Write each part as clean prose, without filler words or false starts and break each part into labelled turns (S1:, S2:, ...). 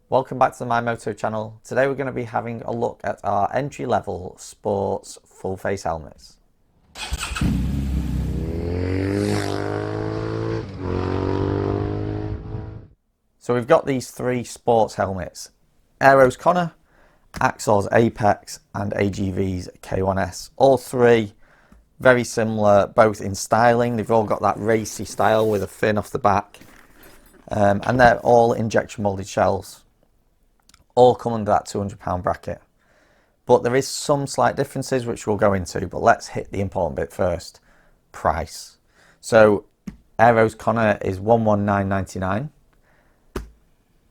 S1: Welcome back to the My Moto channel. Today we're going to be having a look at our entry-level sports full face helmets. So we've got these three sports helmets: Airoh's Connor, Axor's Apex and AGV's K1s. All three very similar, both in styling. They've all got that racy style with a fin off the back, and they're all injection molded shells. All come under that £200 bracket. But there is some slight differences which we'll go into, but let's hit the important bit first. Price. So Airoh's Connor is $119.99.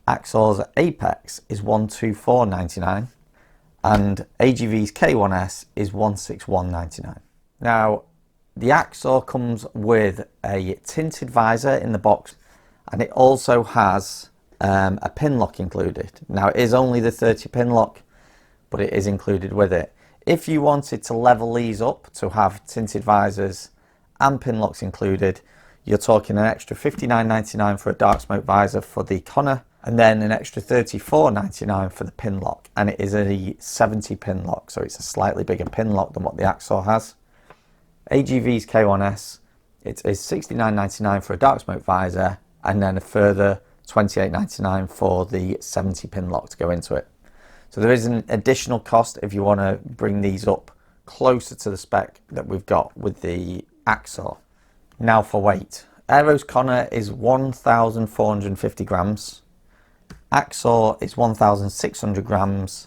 S1: Axor's Apex is $124.99. And AGV's K1s is $161.99. Now, the Axor comes with a tinted visor in the box, and it also has a pin lock included. Now, it is only the 30 pin lock, but it is included with it. If you wanted to level these up to have tinted visors and pin locks included, you're talking an extra $59.99 for a dark smoke visor for the Connor, and then an extra $34.99 for the pin lock. And it is a 70 pin lock, so it's a slightly bigger pin lock than what the Axor has. AGV's K1s, it is $69.99 for a dark smoke visor, and then a further $28.99 for the 70 pin lock to go into it. So there is an additional cost if you want to bring these up closer to the spec that we've got with the Axor. Now for weight. Airoh's Connor is 1,450 grams. Axor is 1,600 grams.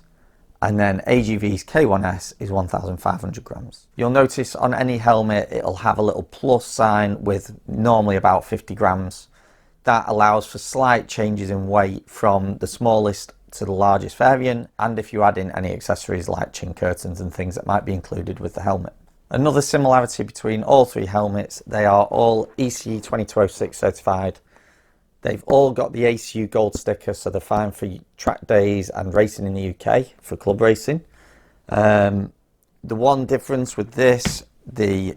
S1: And then AGV's K1s is 1,500 grams. You'll notice on any helmet it'll have a little plus sign with normally about 50 grams. That allows for slight changes in weight from the smallest to the largest variant, and if you add in any accessories like chin curtains and things that might be included with the helmet. Another similarity between all three helmets, they are all ECE22-06 certified. They've all got the ACU Gold sticker, so they're fine for track days and racing in the UK for club racing. The one difference with this, the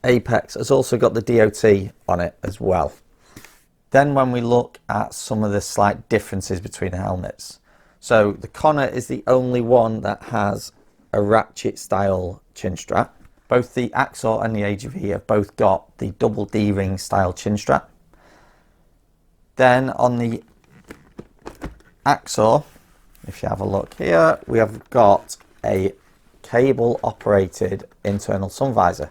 S1: Apex has also got the DOT on it as well. Then when we look at some of the slight differences between the helmets. So the Connor is the only one that has a ratchet style chin strap. Both the Axor and the AGV have both got the double D-ring style chin strap. Then on the Axor, if you have a look here, we have got a cable operated internal sun visor,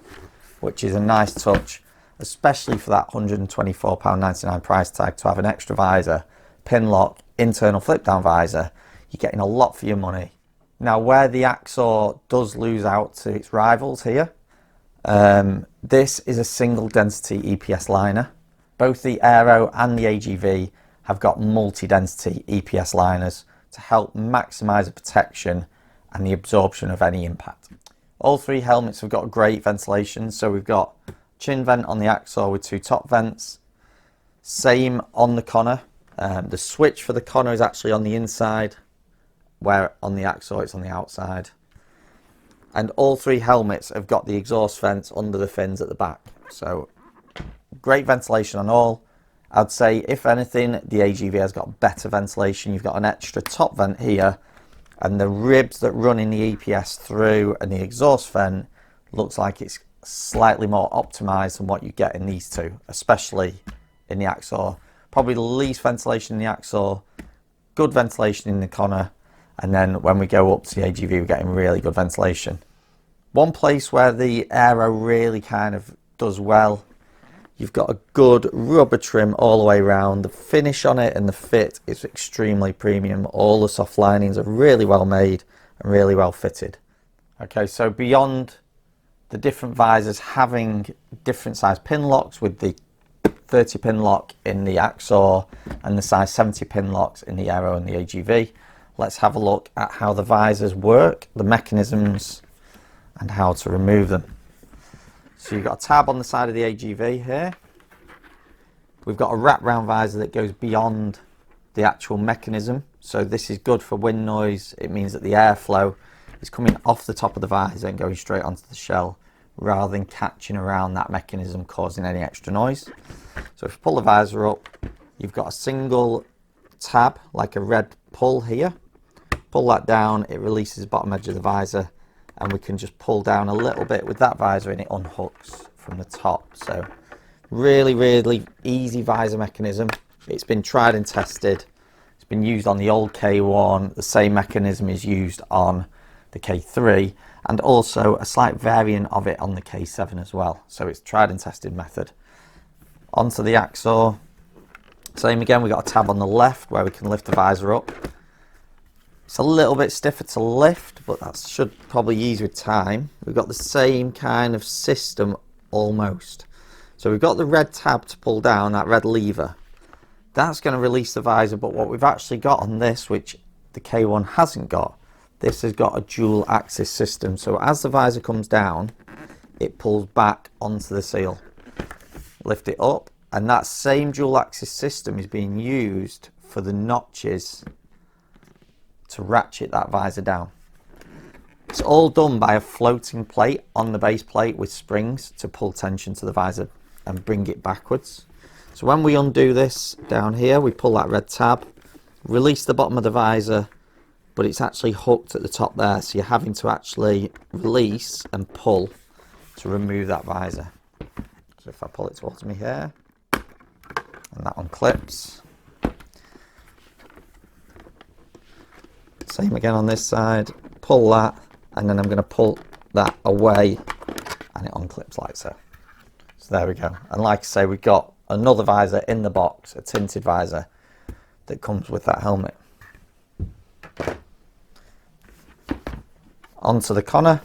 S1: which is a nice touch, especially for that £124.99 price tag, to have an extra visor, pin lock, internal flip down visor. You're getting a lot for your money. Now, where the Axor does lose out to its rivals here, this is a single density EPS liner. Both the Airoh and the AGV have got multi-density EPS liners to help maximise the protection and the absorption of any impact. All three helmets have got great ventilation, so we've got chin vent on the Axor with two top vents. Same on the Connor. The switch for the Connor is actually on the inside, where on the Axor it's on the outside. And all three helmets have got the exhaust vents under the fins at the back. So great ventilation on all. I'd say, if anything, the AGV has got better ventilation. You've got an extra top vent here, and the ribs that run in the EPS through and the exhaust vent looks like it's slightly more optimized than what you get in these two, especially in the Axor. Probably the least ventilation in the Axor, good ventilation in the Connor, and then when we go up to the AGV, we're getting really good ventilation. One place where the Airoh really kind of does well, you've got a good rubber trim all the way around. The finish on it and the fit is extremely premium. All the soft linings are really well made and really well fitted. Okay, so beyond the different visors having different size pin locks, with the 30 pin lock in the Axor and the size 70 pin locks in the Airoh and the AGV, let's have a look at how the visors work, the mechanisms, and how to remove them. So you've got a tab on the side of the AGV here. We've got a wrap-round visor that goes beyond the actual mechanism. So this is good for wind noise. It means that the airflow is coming off the top of the visor and going straight onto the shell, rather than catching around that mechanism causing any extra noise. So if you pull the visor up, you've got a single tab, like a red pull here. Pull that down, it releases the bottom edge of the visor, and we can just pull down a little bit with that visor and it unhooks from the top. So really, really easy visor mechanism. It's been tried and tested. It's been used on the old K1. The same mechanism is used on the K3, and also a slight variant of it on the K7 as well. So it's tried and tested method. Onto the Axor. Same again, we've got a tab on the left where we can lift the visor up. It's a little bit stiffer to lift, but that should probably ease with time. We've got the same kind of system almost. So we've got the red tab to pull down, that red lever. That's going to release the visor, but what we've actually got on this, which the K1 hasn't got, this has got a dual axis system. So as the visor comes down, it pulls back onto the seal. Lift it up, and that same dual axis system is being used for the notches to ratchet that visor down. It's all done by a floating plate on the base plate with springs to pull tension to the visor and bring it backwards. So when we undo this down here, we pull that red tab, release the bottom of the visor, but it's actually hooked at the top there, so you're having to actually release and pull to remove that visor. So if I pull it towards me here, and that unclips. Same again on this side, pull that, and then I'm going to pull that away, and it unclips like so. So there we go. And like I say, we've got another visor in the box, a tinted visor that comes with that helmet. Onto the Connor.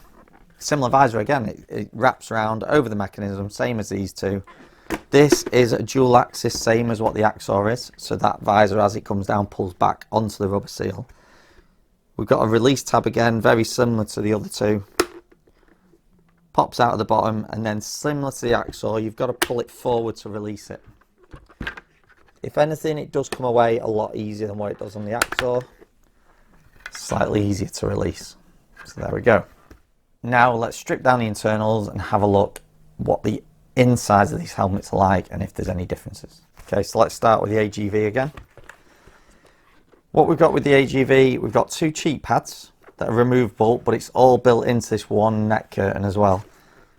S1: Similar visor again, it wraps around over the mechanism, same as these two. This is a dual axis, same as what the Axor is, so that visor as it comes down pulls back onto the rubber seal. We've got a release tab again, very similar to the other two. Pops out of the bottom, and then similar to the Axor, you've got to pull it forward to release it. If anything, it does come away a lot easier than what it does on the Axor. Slightly easier to release. So there we go. Now let's strip down the internals and have a look what the insides of these helmets are like and if there's any differences. Okay, so let's start with the AGV again. What we've got with the AGV, we've got two cheek pads that are removable, but it's all built into this one neck curtain as well.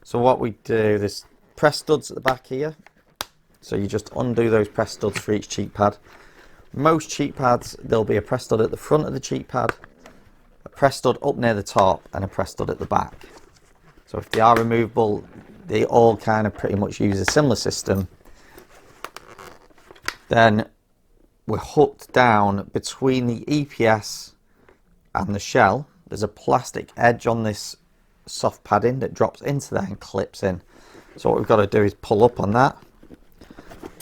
S1: So what we do, there's press studs at the back here. So you just undo those press studs for each cheek pad. Most cheek pads, there'll be a press stud at the front of the cheek pad, a press stud up near the top, and a press stud at the back. So if they are removable, they all kind of pretty much use a similar system. Then we're hooked down between the EPS and the shell. There's a plastic edge on this soft padding that drops into there and clips in. So what we've got to do is pull up on that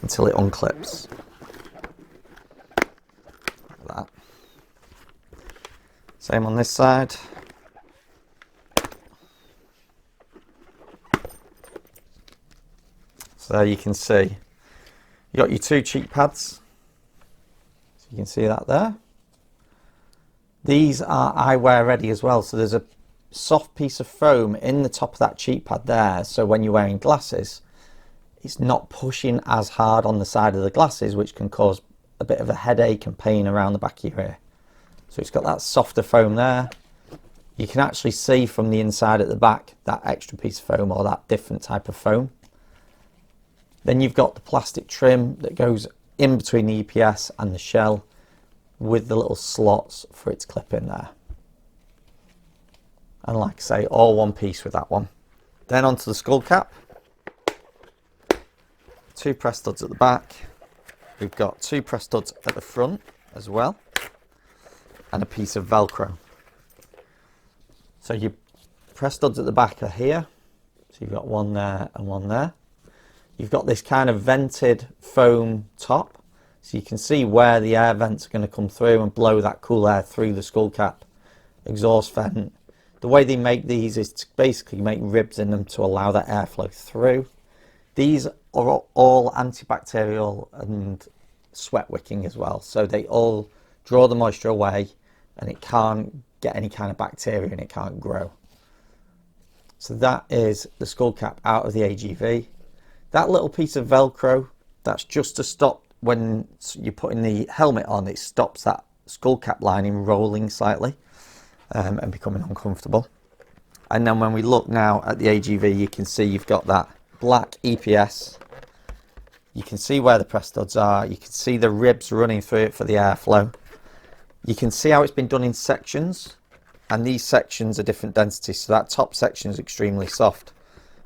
S1: until it unclips. Like that. Same on this side. So there you can see, you got your two cheek pads. So you can see that there. These are eyewear ready as well. So there's a soft piece of foam in the top of that cheek pad there. So when you're wearing glasses, it's not pushing as hard on the side of the glasses, which can cause a bit of a headache and pain around the back of your ear. So it's got that softer foam there. You can actually see from the inside at the back that extra piece of foam or that different type of foam. Then you've got the plastic trim that goes in between the EPS and the shell with the little slots for it to clip in there. And like I say, all one piece with that one. Then onto the skull cap. Two press studs at the back. We've got two press studs at the front as well. And a piece of Velcro. So your press studs at the back are here. So you've got one there and one there. You've got this kind of vented foam top, so you can see where the air vents are going to come through and blow that cool air through the skull cap exhaust vent. The way they make these is to basically make ribs in them to allow that airflow through. These are all antibacterial and sweat wicking as well, so they all draw the moisture away and it can't get any kind of bacteria and it can't grow. So that is the skull cap out of the AGV. That little piece of Velcro, that's just to stop when you're putting the helmet on, it stops that skull cap lining rolling slightly and becoming uncomfortable. And then when we look now at the AGV, you can see you've got that black EPS. You can see where the press studs are. You can see the ribs running through it for the airflow. You can see how it's been done in sections, and these sections are different densities. So that top section is extremely soft,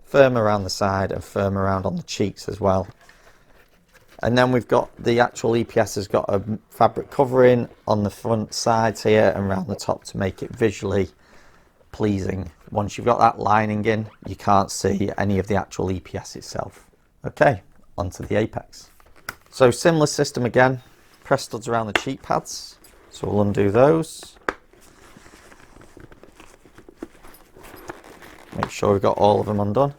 S1: firm around the side and firm around on the cheeks as well. And then we've got the actual EPS has got a fabric covering on the front sides here and around the top to make it visually pleasing. Once you've got that lining in, you can't see any of the actual EPS itself. Okay, onto the apex. So similar system again, press studs around the cheek pads. So we'll undo those. Make sure we've got all of them undone.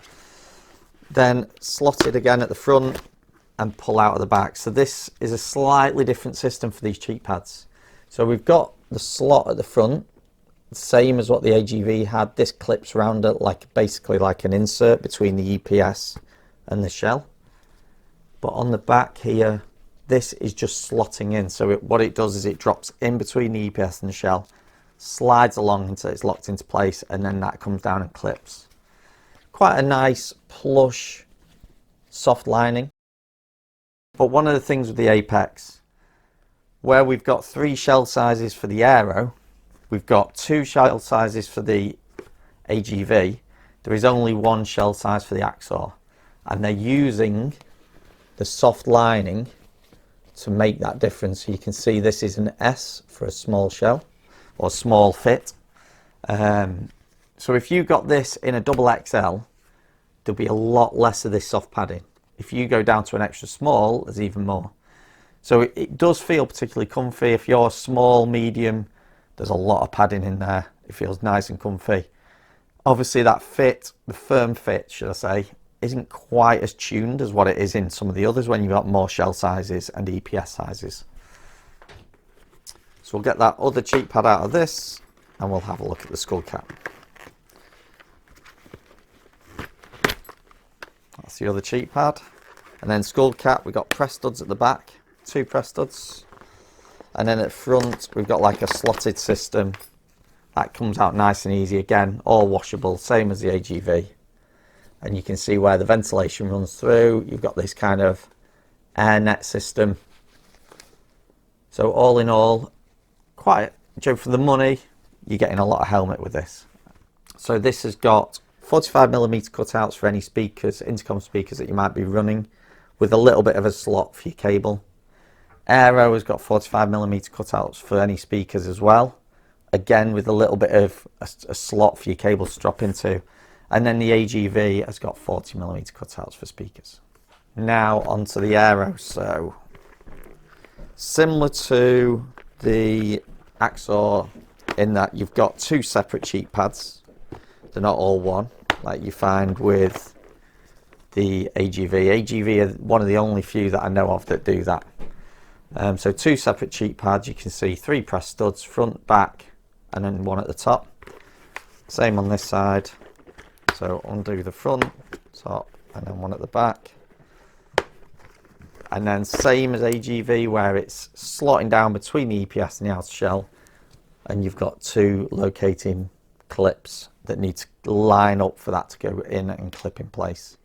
S1: Then slot it again at the front and pull out at the back. So this is a slightly different system for these cheek pads. So we've got the slot at the front, same as what the AGV had. This clips around it like basically like an insert between the EPS and the shell. But on the back here, this is just slotting in. So what it does is it drops in between the EPS and the shell, slides along until it's locked into place, and then that comes down and clips. Quite a nice plush soft lining. But one of the things with the Apex, where we've got 3 shell sizes for the Airoh, we've got 2 shell sizes for the AGV, there is only 1 shell size for the Axor, and they're using the soft lining to make that difference. So you can see this is an S for a small shell or small fit. So if you got this in a double XL, there'll be a lot less of this soft padding. If you go down to an extra small, there's even more. So it does feel particularly comfy. If you're small, medium, there's a lot of padding in there. It feels nice and comfy. Obviously that fit, the firm fit, should I say, isn't quite as tuned as what it is in some of the others when you've got more shell sizes and EPS sizes. So we'll get that other cheek pad out of this and we'll have a look at the skull cap. That's the other cheek pad. And then skull cap, we've got press studs at the back, 2 press studs. And then at front, we've got like a slotted system. That comes out nice and easy again, all washable, same as the AGV. And you can see where the ventilation runs through. You've got this kind of air net system. So all in all, quite, for the money, you're getting a lot of helmet with this. So this has got 45mm cutouts for any speakers, intercom speakers that you might be running, with a little bit of a slot for your cable. Airoh has got 45mm cutouts for any speakers as well, again with a little bit of a slot for your cable to drop into. And then the AGV has got 40mm cutouts for speakers. Now onto the Airoh. So similar to the Axor in that you've got 2 separate cheek pads. They're not all one like you find with the AGV. AGV are one of the only few that I know of that do that. So 2 separate cheek pads. You can see 3 press studs, front, back, and then 1 at the top. Same on this side. So undo the front, top, and then 1 at the back. And then same as AGV where it's slotting down between the EPS and the outer shell. And you've got 2 locating clips that need to line up for that to go in and clip in place.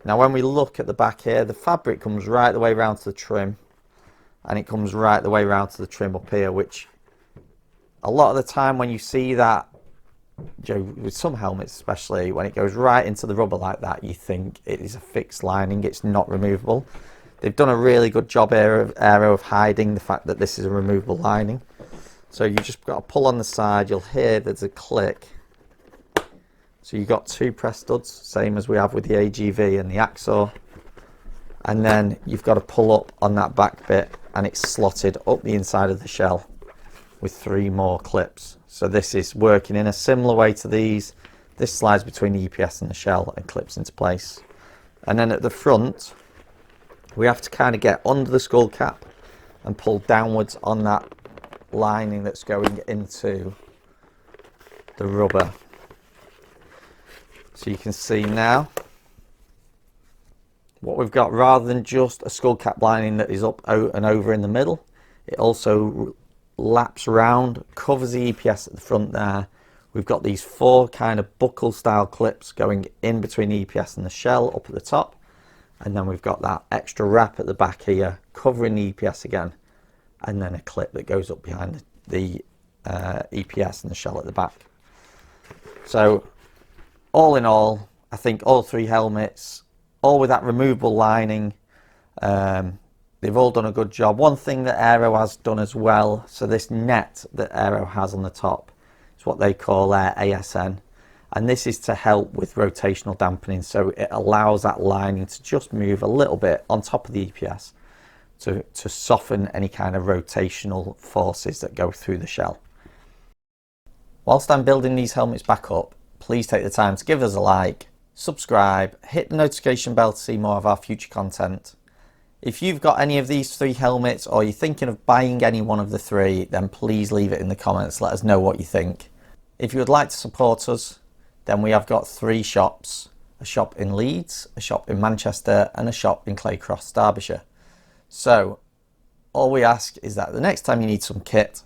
S1: Now when we look at the back here, the fabric comes right the way around to the trim. And it comes right the way around to the trim up here, which a lot of the time when you see that, with some helmets especially, when it goes right into the rubber like that, you think it is a fixed lining, it's not removable. They've done a really good job Airoh of hiding the fact that this is a removable lining. So you just got to pull on the side, you'll hear there's a click. So you've got 2 press studs, same as we have with the AGV and the Axor. And then you've got to pull up on that back bit and it's slotted up the inside of the shell with 3 more clips. So this is working in a similar way to these. This slides between the EPS and the shell and clips into place. And then at the front, we have to kind of get under the skull cap and pull downwards on that lining that's going into the rubber. So you can see now, what we've got, rather than just a skull cap lining that is up and over in the middle, it also laps around, covers the EPS at the front there. We've got these 4 kind of buckle style clips going in between the EPS and the shell up at the top, and then we've got that extra wrap at the back here covering the EPS again, and then a clip that goes up behind the EPS and the shell at the back. So all in all, I think all 3 helmets, all with that removable lining, they've all done a good job. One thing that Airoh has done as well, so this net that Airoh has on the top is what they call their ASN, and this is to help with rotational dampening, so it allows that lining to just move a little bit on top of the EPS to soften any kind of rotational forces that go through the shell. Whilst I'm building these helmets back up, please take the time to give us a like, subscribe, hit the notification bell to see more of our future content. If you've got any of these 3 helmets, or you're thinking of buying any one of the 3, then please leave it in the comments, let us know what you think. If you would like to support us, then we have got 3 shops, a shop in Leeds, a shop in Manchester, and a shop in Claycross, Derbyshire. So all we ask is that the next time you need some kit,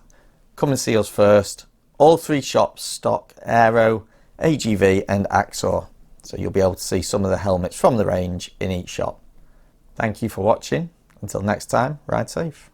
S1: come and see us first. All 3 shops stock Airoh, AGV and Axor, so you'll be able to see some of the helmets from the range in each shop. Thank you for watching. Until next time, ride safe.